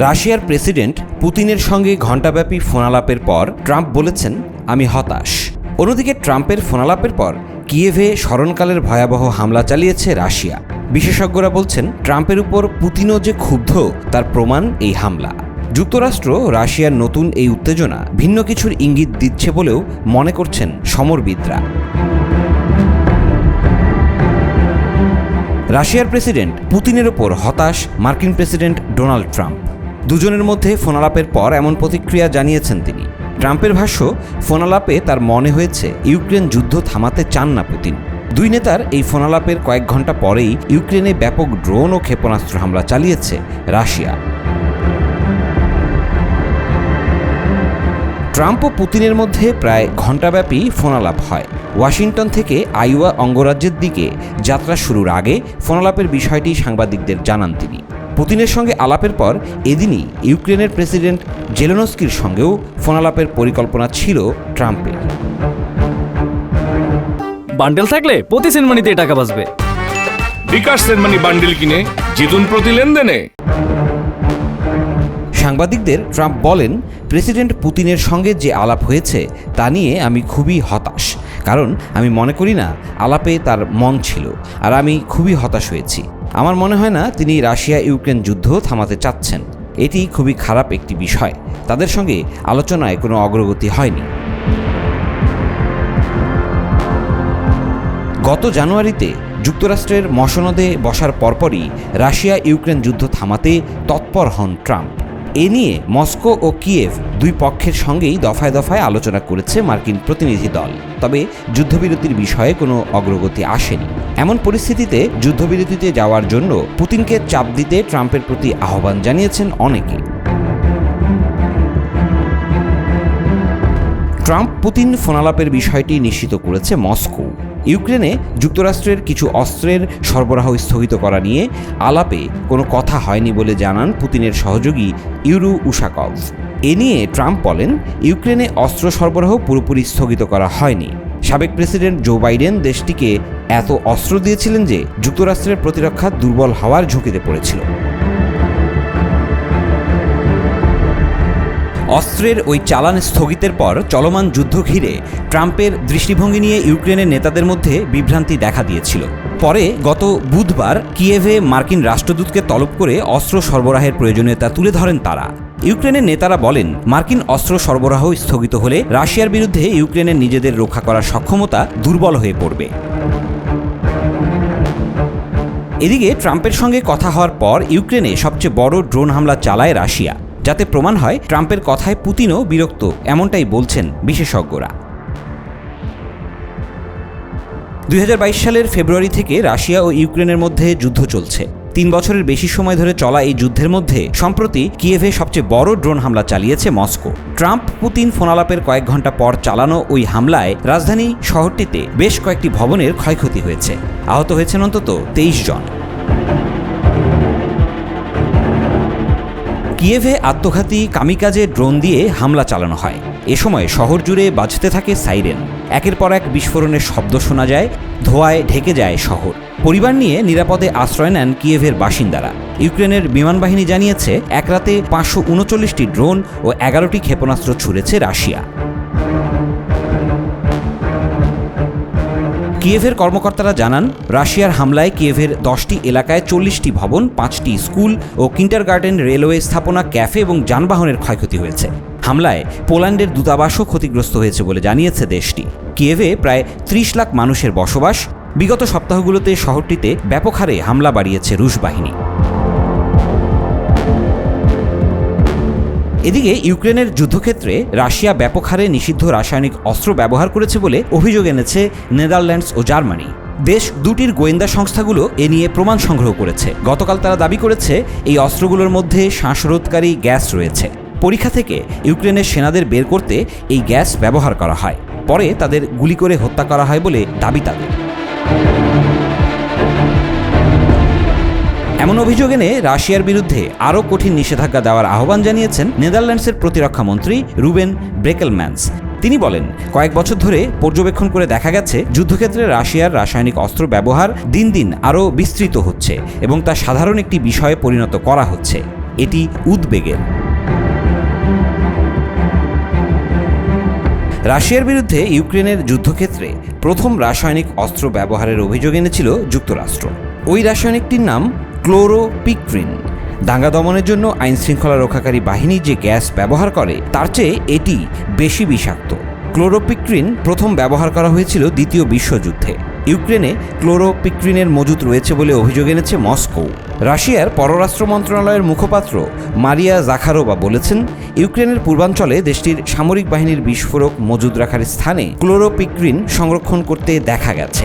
রাশিয়ার প্রেসিডেন্ট পুতিনের সঙ্গে ঘণ্টাব্যাপী ফোনালাপের পর ট্রাম্প বলেছেন, আমি হতাশ। অন্যদিকে ট্রাম্পের ফোনালাপের পর কিয়েভে স্মরণকালের ভয়াবহ হামলা চালিয়েছে রাশিয়া। বিশেষজ্ঞরা বলছেন, ট্রাম্পের উপর পুতিনও যে ক্ষুব্ধ তার প্রমাণ এই হামলা। যুক্তরাষ্ট্র রাশিয়ার নতুন এই উত্তেজনা ভিন্ন কিছুর ইঙ্গিত দিচ্ছে বলেও মনে করছেন সমরবিদরা। রাশিয়ার প্রেসিডেন্ট পুতিনের ওপর হতাশ মার্কিন প্রেসিডেন্ট ডোনাল্ড ট্রাম্প। দুজনের মধ্যে ফোনালাপের পর এমন প্রতিক্রিয়া জানিয়েছেন তিনি। ট্রাম্পের ভাষ্য, ফোনালাপে তার মনে হয়েছে ইউক্রেন যুদ্ধ থামাতে চান না পুতিন। দুই নেতার এই ফোনালাপের কয়েক ঘন্টা পরেই ইউক্রেনে ব্যাপক ড্রোন ও ক্ষেপণাস্ত্র হামলা চালিয়েছে রাশিয়া। ট্রাম্প ও পুতিনের মধ্যে প্রায় ঘণ্টাব্যাপী ফোনালাপ হয়। ওয়াশিংটন থেকে আইওয়া অঙ্গরাজ্যের দিকে যাত্রা শুরুর আগে ফোনালাপের বিষয়টি সাংবাদিকদের জানান তিনি। পুতিনের সঙ্গে আলাপের পর এদিনই ইউক্রেনের প্রেসিডেন্ট জেলেনস্কির সঙ্গেও ফোনালাপের পরিকল্পনা ছিল ট্রাম্পের। বান্ডেল থাকলে প্রতি সেনমানিতে টাকা বাঁচবে। বিকাশ সেনমানি বান্ডেল কিনে জিতুন প্রতি লেনদেনে। সাংবাদিকদের ট্রাম্প বলেন, প্রেসিডেন্ট পুতিনের সঙ্গে যে আলাপ হয়েছে তা নিয়ে আমি খুবই হতাশ, কারণ আমি মনে করি না আলাপে তার মন ছিল, আর আমি খুবই হতাশ হয়েছি। আমার মনে হয় না তিনি রাশিয়া ইউক্রেন যুদ্ধ থামাতে চাচ্ছেন। এটি খুবই খারাপ একটি বিষয়। তাদের সঙ্গে আলোচনায় কোনো অগ্রগতি হয়নি। গত জানুয়ারিতে যুক্তরাষ্ট্রের মসনদে বসার পরপরই রাশিয়া ইউক্রেন যুদ্ধ থামাতে তৎপর হন ট্রাম্প। এ নিয়ে মস্কো ও কিয়েভ দুই পক্ষের সঙ্গেই দফায় দফায় আলোচনা করেছে মার্কিন প্রতিনিধি দল। তবে যুদ্ধবিরতির বিষয়ে কোনো অগ্রগতি আসেনি। এমন পরিস্থিতিতে যুদ্ধবিরতিতে যাওয়ার জন্য পুতিনকে চাপ দিতে ট্রাম্পের প্রতি আহ্বান জানিয়েছেন অনেকে। ট্রাম্প পুতিন ফোনালাপের বিষয়টি নিশ্চিত করেছে মস্কো। ইউক্রেনে যুক্তরাষ্ট্রের কিছু অস্ত্রের সরবরাহ স্থগিত করা নিয়ে আলাপে কোনো কথা হয়নি বলে জানান পুতিনের সহযোগী ইউরু উশাকভ। এ নিয়ে ট্রাম্প বলেন, ইউক্রেনে অস্ত্র সরবরাহ পুরোপুরি স্থগিত করা হয়নি। সাবেক প্রেসিডেন্ট জো বাইডেন দেশটিকে এত অস্ত্র দিয়েছিলেন যে যুক্তরাষ্ট্রের প্রতিরক্ষা দুর্বল হওয়ার ঝুঁকিতে পড়েছিল। অস্ত্রের ওই চালান স্থগিতের পর চলমান যুদ্ধ ঘিরে ট্রাম্পের দৃষ্টিভঙ্গি নিয়ে ইউক্রেনের নেতাদের মধ্যে বিভ্রান্তি দেখা দিয়েছিল। পরে গত বুধবার কিয়েভে মার্কিন রাষ্ট্রদূতকে তলব করে অস্ত্র সরবরাহের প্রয়োজনীয়তা তুলে ধরেন তারা। ইউক্রেনের নেতারা বলেন, মার্কিন অস্ত্র সরবরাহ স্থগিত হলে রাশিয়ার বিরুদ্ধে ইউক্রেনের নিজেদের রক্ষা করার সক্ষমতা দুর্বল হয়ে পড়বে। এদিকে ট্রাম্পের সঙ্গে কথা হওয়ার পর ইউক্রেনে সবচেয়ে বড় ড্রোন হামলা চালায় রাশিয়া, যাতে প্রমাণ হয় ট্রাম্পের কথায় পুতিনও বিরক্ত, এমনটাই বলছেন বিশেষজ্ঞরা। 2022 সালের ফেব্রুয়ারি থেকে রাশিয়া ও ইউক্রেনের মধ্যে যুদ্ধ চলছে। 3 বছরের বেশি সময় ধরে চলা এই যুদ্ধের মধ্যে সম্প্রতি কিয়েভে সবচেয়ে বড় ড্রোন হামলা চালিয়েছে মস্কো। ট্রাম্প পুতিন ফোনালাপের কয়েক ঘন্টা পর চালানো ওই হামলায় রাজধানী শহরটিতে বেশ কয়েকটি ভবনের ক্ষয়ক্ষতি হয়েছে। আহত হয়েছেন অন্তত 23 জন। কিয়েভে আত্মঘাতী কামিকাজে ড্রোন দিয়ে হামলা চালানো হয়। এ সময় শহর জুড়ে বাজতে থাকে সাইরেন। একের পর এক বিস্ফোরণের শব্দ শোনা যায়, ধোঁয়ায় ঢেকে যায় শহর। পরিবার নিয়ে নিরাপদে আশ্রয় নেন কিয়েভের বাসিন্দারা। ইউক্রেনের বিমান বাহিনী জানিয়েছে, এক রাতে 539টি ড্রোন ও 11টি ক্ষেপণাস্ত্র ছুড়েছে রাশিয়া। কিয়েভের কর্মকর্তারা জানান, রাশিয়ার হামলায় কিয়েভের 10টি এলাকায় 40টি ভবন, 5টি স্কুল ও কিন্ডারগার্টেন, রেলওয়ে স্থাপনা, ক্যাফে এবং যানবাহনের ক্ষয়ক্ষতি হয়েছে। হামলায় পোল্যান্ডের দূতাবাসও ক্ষতিগ্রস্ত হয়েছে বলে জানিয়েছে দেশটি। কিয়েভে প্রায় 30 লাখ মানুষের বসবাস। বিগত সপ্তাহগুলোতে শহরটিতে ব্যাপক হারে হামলা বাড়িয়েছে রুশ বাহিনী। এদিকে ইউক্রেনের যুদ্ধক্ষেত্রে রাশিয়া ব্যাপক হারে নিষিদ্ধ রাসায়নিক অস্ত্র ব্যবহার করেছে বলে অভিযোগ এনেছে নেদারল্যান্ডস ও জার্মানি। দেশ দুটির গোয়েন্দা সংস্থাগুলো এ নিয়ে প্রমাণ সংগ্রহ করেছে। গতকাল তারা দাবি করেছে, এই অস্ত্রগুলোর মধ্যে শ্বাসরোধকারী গ্যাস রয়েছে। পরীক্ষা থেকে ইউক্রেনের সেনাদের বের করতে এই গ্যাস ব্যবহার করা হয়। পরে তাদের গুলি করে হত্যা করা হয় বলে দাবি তাদের। এমন অভিযোগ এনে রাশিয়ার বিরুদ্ধে আরও কঠিন নিষেধাজ্ঞা দেওয়ার আহ্বান জানিয়েছেন নেদারল্যান্ডসের প্রতিরক্ষা মন্ত্রী রুবেন ব্রেকেলম্যান্স। তিনি বলেন, কয়েক বছর ধরে পর্যবেক্ষণ করে দেখা গেছে যুদ্ধক্ষেত্রে রাশিয়ার রাসায়নিক অস্ত্র ব্যবহার দিন দিন আরও বিস্তৃত হচ্ছে এবং তা সাধারণ একটি বিষয়ে পরিণত করা হচ্ছে। এটি উদ্বেগের। রাশিয়ার বিরুদ্ধে ইউক্রেনের যুদ্ধক্ষেত্রে প্রথম রাসায়নিক অস্ত্র ব্যবহারের অভিযোগ এনেছিল যুক্তরাষ্ট্র। ওই রাসায়নিকটির নাম ক্লোরোপিক্রিন। দাঙ্গা দমনের জন্য আইনশৃঙ্খলা রক্ষাকারী বাহিনী যে গ্যাস ব্যবহার করে তার চেয়ে এটি বেশি বিষাক্ত। ক্লোরোপিক্রিন প্রথম ব্যবহার করা হয়েছিল দ্বিতীয় বিশ্বযুদ্ধে। ইউক্রেনে ক্লোরোপিক্রিনের মজুত রয়েছে বলে অভিযোগ এনেছে মস্কো। রাশিয়ার পররাষ্ট্র মন্ত্রণালয়ের মুখপাত্র মারিয়া জাখারোভা বলেছেন, ইউক্রেনের পূর্বাঞ্চলে দেশটির সামরিক বাহিনীর বিস্ফোরক মজুত রাখার স্থানে ক্লোরোপিক্রিন সংরক্ষণ করতে দেখা গেছে।